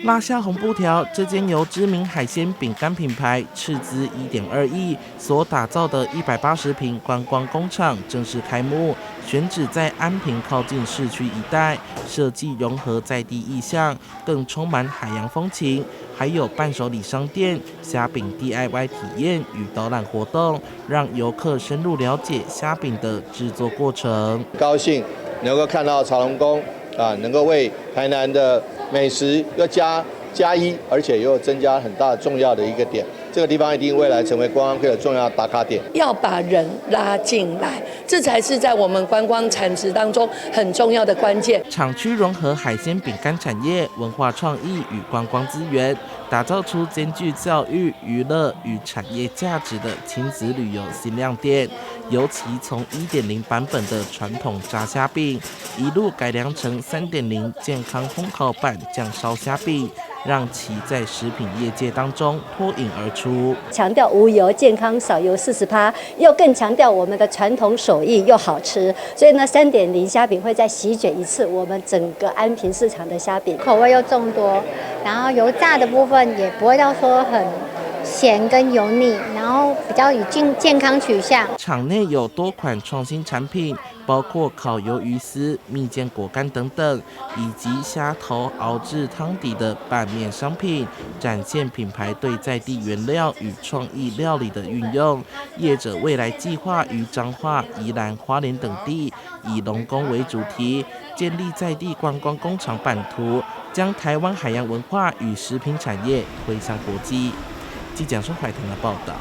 辣下红布条，这间由知名海鲜饼干品牌斥资1.2亿所打造的180坪观光工厂正式开幕，选址在安平靠近市区一带，设计融合在地意象，更充满海洋风情。还有伴手礼商店、虾饼 DIY 体验与导览活动，让游客深入了解虾饼的制作过程。高兴能够看到潮龙宫能够为台南的美食又加一，而且又增加很大重要的一个点。这个地方一定未来成为观光客的重要打卡点。要把人拉进来，这才是在我们观光产值当中很重要的关键。厂区融合海鲜饼干产业、文化创意与观光资源，打造出兼具教育、娱乐与产业价值的亲子旅游新亮点。尤其从1.0版本的传统炸虾饼，一路改良成3.0健康烘烤版酱烧虾饼，让其在食品业界当中脱颖而出。强调无油、健康、少油40%，又更强调我们的传统手艺又好吃。所以呢，3.0虾饼会再席卷一次我们整个安平市场的虾饼，口味又众多，然后油炸的部分也不会到说很咸跟油腻，然后比较以健康取向。场内有多款创新产品，包括烤鱿鱼丝、蜜饯果干等等，以及虾头熬制汤底的拌面商品，展现品牌对在地原料与创意料理的运用。业者未来计划于彰化、宜兰、花莲等地，以龙宫为主题，建立在地观光工厂版图，将台湾海洋文化与食品产业推向国际。记者孙怀腾的报道。